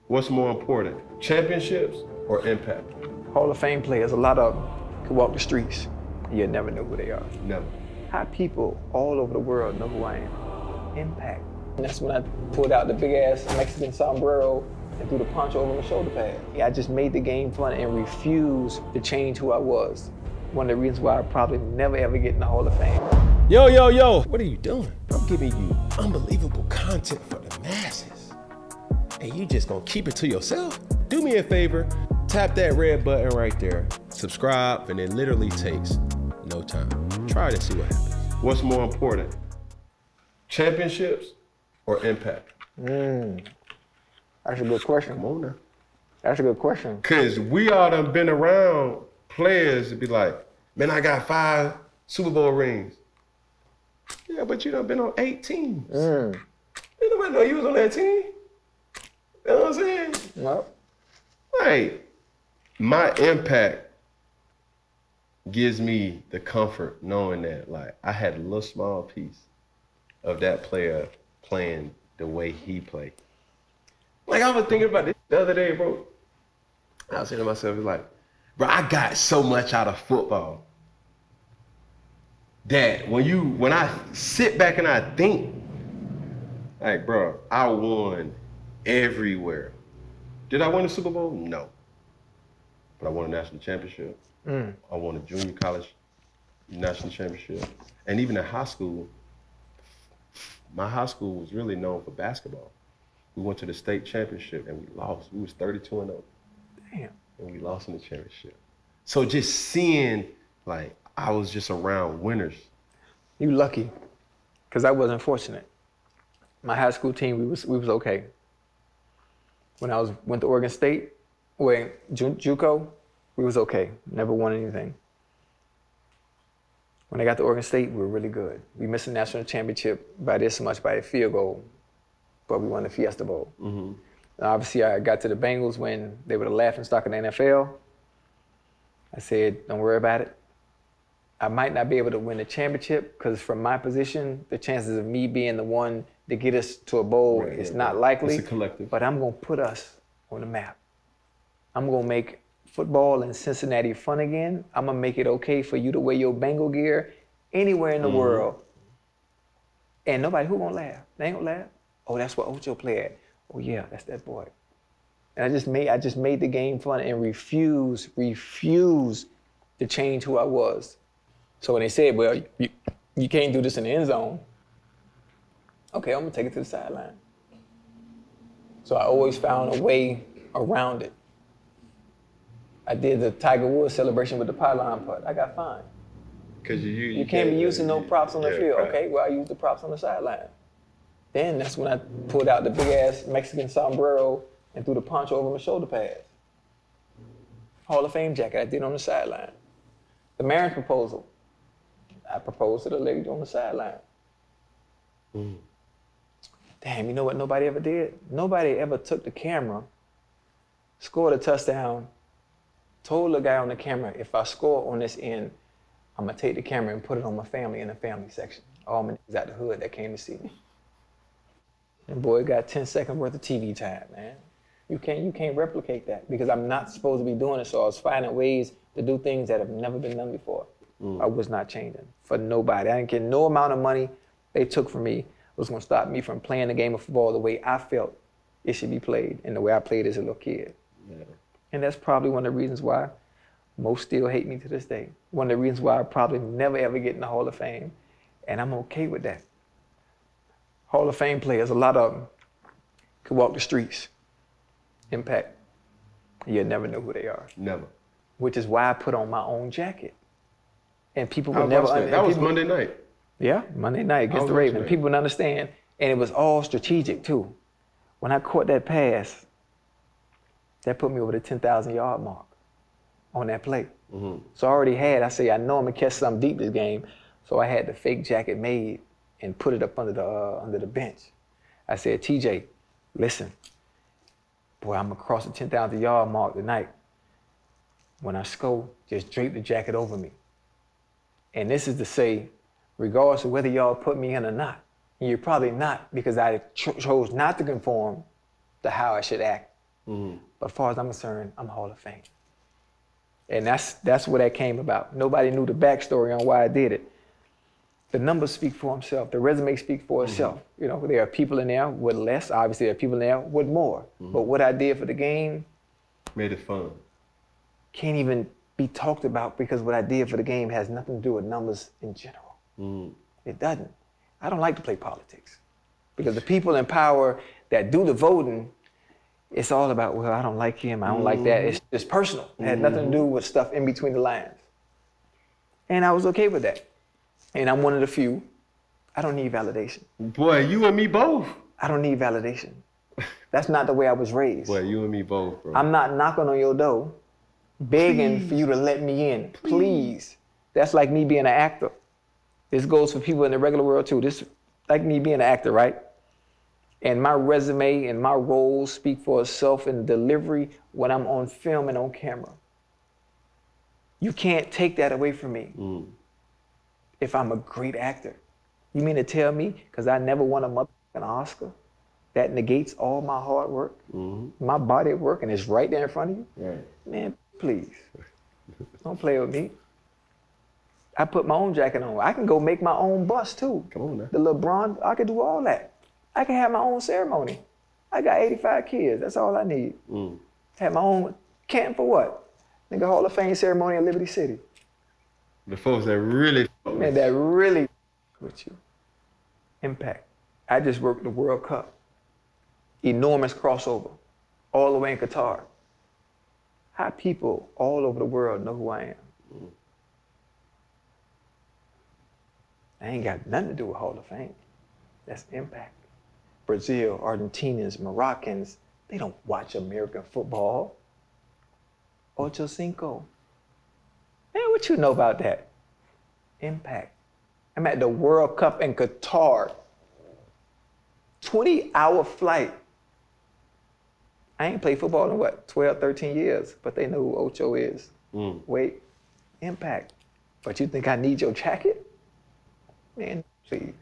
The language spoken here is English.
What's more important, championships or impact? Hall of Fame players, a lot of them could walk the streets. You'll never know who they are. Never. How people all over the world know who I am. Impact. And that's when I pulled out the big ass Mexican sombrero and threw the poncho over my shoulder pad. Yeah, I just made the game fun and refused to change who I was. One of the reasons why I probably never ever get in the Hall of Fame. Yo, what are you doing? I'm giving you unbelievable content for the masses. And you just gonna keep it to yourself? Do me a favor, tap that red button right there, subscribe, and it literally takes no time. Try it and see what happens. What's more important, championships or impact? That's a good question. Come on now. That's a good question. Cause we all done been around players to be like, man, I got 5 Super Bowl rings. Yeah, but you done been on 8 teams. Nobody know you was on that team. You know what I'm saying? Well, Like, my impact gives me the comfort knowing that, like, I had a little small piece of that player playing the way he played. Like, I was thinking about this the other day, bro. I was saying to myself, it's like, bro, I got so much out of football that when I sit back and I think, like, bro, I won everywhere. Did I win the Super Bowl? No. But I won a national championship. I won a junior college national championship. And even in high school, my high school was really known for basketball. We went to the state championship and we lost. We was 32-0. damn. And we lost in the championship. So just seeing, like, I was just around winners. You lucky, because I wasn't fortunate. My high school team, we was okay. When I went to Oregon State, JUCO, we was okay. Never won anything. When I got to Oregon State, we were really good. We missed the national championship by this much, by a field goal, but we won the Fiesta Bowl. And obviously, I got to the Bengals when they were the laughingstock in the NFL. I said, don't worry about it. I might not be able to win the championship because from my position, the chances of me being the one to get us to a bowl is not likely. It's a collective. But I'm going to put us on the map. I'm going to make football in Cincinnati fun again. I'm going to make it okay for you to wear your Bengal gear anywhere in the world. And nobody, who going to laugh? They ain't going to laugh. Oh, that's what Ocho played. Oh yeah, that's that boy. And I just made the game fun and refused to change who I was. So when they said, well, you can't do this in the end zone, okay, I'm gonna take it to the sideline. So I always found a way around it. I did the Tiger Woods celebration with the pylon putt. I got fined. Because you can't be using no props on the field. Right. Okay, well, I used the props on the sideline. Then that's when I pulled out the big ass Mexican sombrero and threw the poncho over my shoulder pads. Hall of Fame jacket I did on the sideline. The marriage proposal, I proposed to the lady on the sideline. Damn, you know what nobody ever did? Nobody ever took the camera, scored a touchdown, told the guy on the camera, if I score on this end, I'm gonna take the camera and put it on my family in the family section. All my niggas out the hood that came to see me. And boy, it got 10 seconds worth of TV time, man. You can't replicate that because I'm not supposed to be doing it, so I was finding ways to do things that have never been done before. I was not changing for nobody. I didn't get no amount of money they took from me was gonna stop me from playing the game of football the way I felt it should be played and the way I played as a little kid. And that's probably one of the reasons why most still hate me to this day. One of the reasons why I probably never ever get in the Hall of Fame, and I'm okay with that. Hall of Fame players, a lot of them could walk the streets. Impact. You'll never know who they are. Never. Which is why I put on my own jacket. And people would never understand. That was Monday night. Yeah, Monday night against the Ravens. People would understand. And it was all strategic too. When I caught that pass, that put me over the 10,000 yard mark on that play. So I already had, I know I'm gonna catch something deep this game. So I had the fake jacket made and put it up under the bench. I said, TJ, listen, boy, I'm gonna cross the 10,000 yard mark tonight. When I score, just drape the jacket over me. And this is to say, regardless of whether y'all put me in or not, and you're probably not because I chose not to conform to how I should act But as far as I'm concerned, I'm Hall of Fame. And that's where that came about. Nobody knew the backstory on why I did it. The numbers speak for themselves. The resume speaks for itself. You know, there are people in there with less. Obviously, there are people in there with more. But what I did for the game made it fun. Can't even be talked about because what I did for the game has nothing to do with numbers in general. It doesn't. I don't like to play politics because the people in power that do the voting, it's all about, well, I don't like him, I don't like that. It's just personal. It had nothing to do with stuff in between the lines. And I was okay with that. And I'm one of the few. I don't need validation. Boy, you and me both. I don't need validation. That's not the way I was raised. Boy, you and me both, bro. I'm not knocking on your door, begging for you to let me in. Please. That's like me being an actor. This goes for people in the regular world too. This like me being an actor, right? And my resume and my roles speak for itself in delivery when I'm on film and on camera. You can't take that away from me if I'm a great actor. You mean to tell me, because I never won a motherfucking Oscar, that negates all my hard work, my body work, and it's right there in front of you? Right. Man, please, don't play with me. I put my own jacket on. I can go make my own bus too. Come on now. The LeBron, I can do all that. I can have my own ceremony. I got 85 kids, that's all I need. Have my own, can't for what? Nigga, Hall of Fame ceremony in Liberty City. The folks that really Man, that really with you. Impact. I just worked the World Cup. Enormous crossover. All the way in Qatar. How people all over the world know who I am. I ain't got nothing to do with Hall of Fame. That's impact. Brazil, Argentinians, Moroccans, they don't watch American football. Ocho Cinco. Man, what you know about that? Impact. I'm at the World Cup in Qatar. 20-hour flight. I ain't played football in what, 12, 13 years, but they know who Ocho is. Wait, impact. But you think I need your jacket? Man, please.